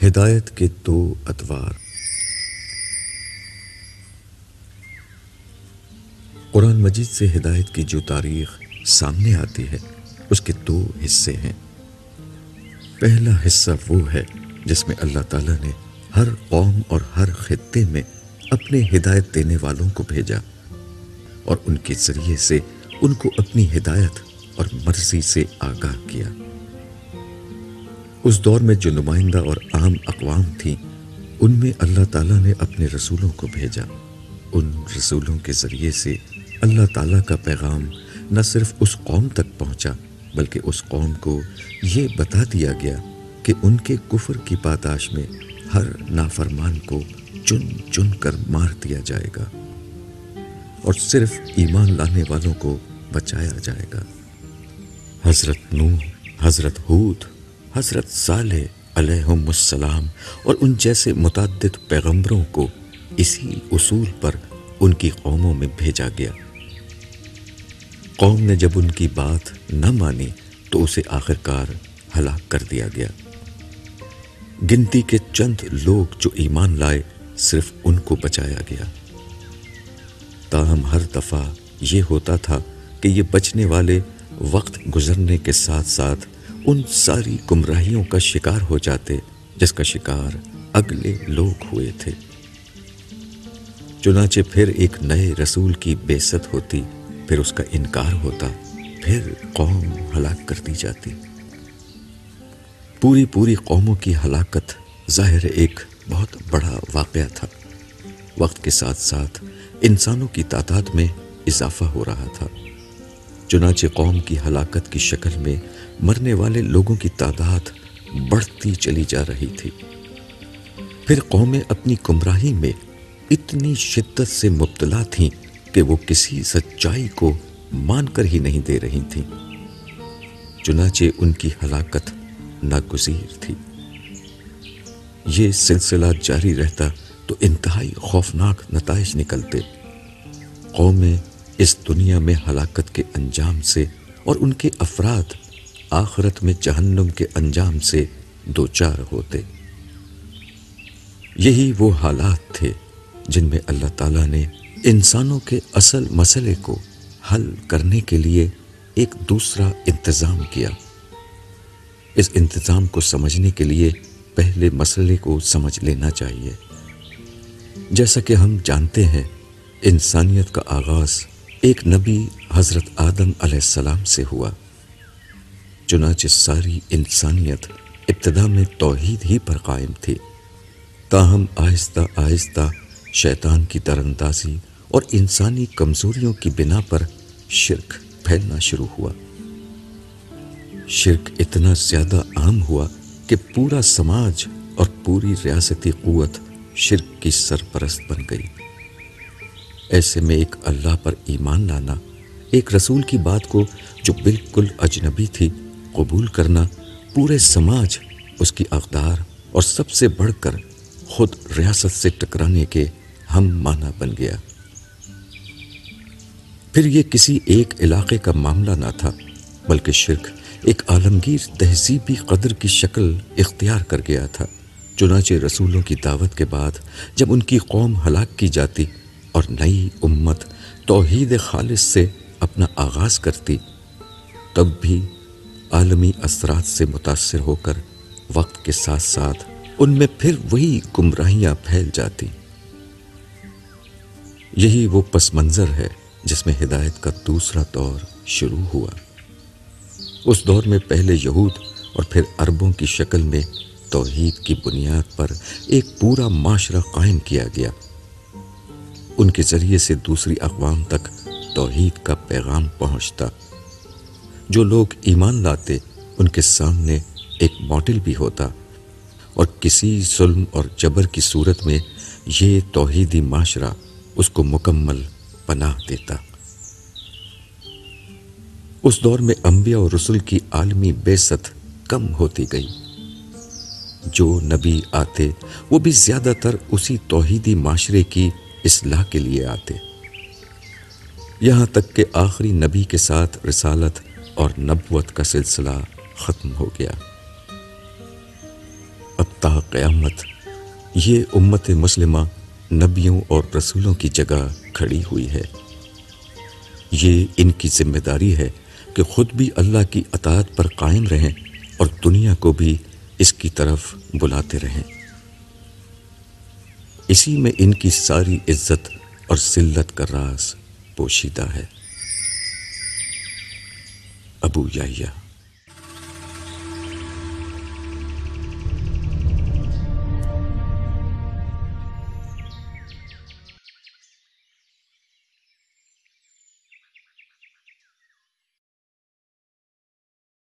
ہدایت کے دو ادوار۔ قرآن مجید سے ہدایت کی جو تاریخ سامنے آتی ہے اس کے دو حصے ہیں۔ پہلا حصہ وہ ہے جس میں اللہ تعالیٰ نے ہر قوم اور ہر خطے میں اپنے ہدایت دینے والوں کو بھیجا اور ان کے ذریعے سے ان کو اپنی ہدایت اور مرضی سے آگاہ کیا۔ اس دور میں جو نمائندہ اور عام اقوام تھیں ان میں اللہ تعالیٰ نے اپنے رسولوں کو بھیجا۔ ان رسولوں کے ذریعے سے اللہ تعالیٰ کا پیغام نہ صرف اس قوم تک پہنچا بلکہ اس قوم کو یہ بتا دیا گیا کہ ان کے کفر کی پاداش میں ہر نافرمان کو چن چن کر مار دیا جائے گا اور صرف ایمان لانے والوں کو بچایا جائے گا۔ حضرت نوح، حضرت ہود، حضرت صالح علیہم السلام اور ان جیسے متعدد پیغمبروں کو اسی اصول پر ان کی قوموں میں بھیجا گیا۔ قوم نے جب ان کی بات نہ مانی تو اسے آخرکار ہلاک کر دیا گیا۔ گنتی کے چند لوگ جو ایمان لائے صرف ان کو بچایا گیا۔ تاہم ہر دفعہ یہ ہوتا تھا کہ یہ بچنے والے وقت گزرنے کے ساتھ ساتھ ان ساری گمراہیوں کا شکار ہو جاتے جس کا شکار اگلے لوگ ہوئے تھے۔ چنانچہ پھر ایک نئے رسول کی بعثت ہوتی، پھر اس کا انکار ہوتا، پھر قوم ہلاک کر دی جاتی۔ پوری قوموں کی ہلاکت ظاہر ایک بہت بڑا واقعہ تھا۔ وقت کے ساتھ ساتھ انسانوں کی تعداد میں اضافہ ہو رہا تھا، چنانچہ قوم کی ہلاکت کی شکل میں مرنے والے لوگوں کی تعداد بڑھتی چلی جا رہی تھی۔ پھر قومیں اپنی گمراہی میں اتنی شدت سے مبتلا تھیں کہ وہ کسی سچائی کو مان کر ہی نہیں دے رہی تھیں، چنانچہ ان کی ہلاکت ناگزیر تھی۔ یہ سلسلہ جاری رہتا تو انتہائی خوفناک نتائج نکلتے۔ قومیں اس دنیا میں ہلاکت کے انجام سے اور ان کے افراد آخرت میں جہنم کے انجام سے دوچار ہوتے۔ یہی وہ حالات تھے جن میں اللہ تعالیٰ نے انسانوں کے اصل مسئلے کو حل کرنے کے لیے ایک دوسرا انتظام کیا۔ اس انتظام کو سمجھنے کے لیے پہلے مسئلے کو سمجھ لینا چاہیے۔ جیسا کہ ہم جانتے ہیں، انسانیت کا آغاز ایک نبی حضرت آدم علیہ السلام سے ہوا۔ چنانچہ ساری انسانیت ابتدا میں توحید ہی پر قائم تھی، تاہم آہستہ آہستہ شیطان کی تراندازی اور انسانی کمزوریوں کی بنا پر شرک پھیلنا شروع ہوا۔ شرک اتنا زیادہ عام ہوا کہ پورا سماج اور پوری ریاستی قوت شرک کی سرپرست بن گئی۔ ایسے میں ایک اللہ پر ایمان لانا، ایک رسول کی بات کو جو بالکل اجنبی تھی قبول کرنا، پورے سماج اس کی اقدار اور سب سے بڑھ کر خود ریاست سے ٹکرانے کے ہم معنی بن گیا۔ پھر یہ کسی ایک علاقے کا معاملہ نہ تھا بلکہ شرک ایک عالمگیر تہذیبی قدر کی شکل اختیار کر گیا تھا۔ چنانچہ رسولوں کی دعوت کے بعد جب ان کی قوم ہلاک کی جاتی اور نئی امت توحید خالص سے اپنا آغاز کرتی، تب بھی عالمی اثرات سے متاثر ہو کر وقت کے ساتھ ساتھ ان میں پھر وہی گمراہیاں پھیل جاتی۔ یہی وہ پس منظر ہے جس میں ہدایت کا دوسرا دور شروع ہوا۔ اس دور میں پہلے یہود اور پھر عربوں کی شکل میں توحید کی بنیاد پر ایک پورا معاشرہ قائم کیا گیا۔ ان کے ذریعے سے دوسری اقوام تک توحید کا پیغام پہنچتا۔ جو لوگ ایمان لاتے ان کے سامنے ایک ماڈل بھی ہوتا اور کسی ظلم اور جبر کی صورت میں یہ توحیدی معاشرہ اس کو مکمل پناہ دیتا۔ اس دور میں انبیاء اور رسل کی عالمی بعثت کم ہوتی گئی۔ جو نبی آتے وہ بھی زیادہ تر اسی توحیدی معاشرے کی اصلاح کے لیے آتے، یہاں تک کہ آخری نبی کے ساتھ رسالت اور نبوت کا سلسلہ ختم ہو گیا۔ اب تا قیامت یہ امت مسلمہ نبیوں اور رسولوں کی جگہ کھڑی ہوئی ہے۔ یہ ان کی ذمہ داری ہے کہ خود بھی اللہ کی اطاعت پر قائم رہیں اور دنیا کو بھی اس کی طرف بلاتے رہیں۔ اسی میں ان کی ساری عزت اور ذلت کا راز پوشیدہ ہے۔ ابو یحییٰ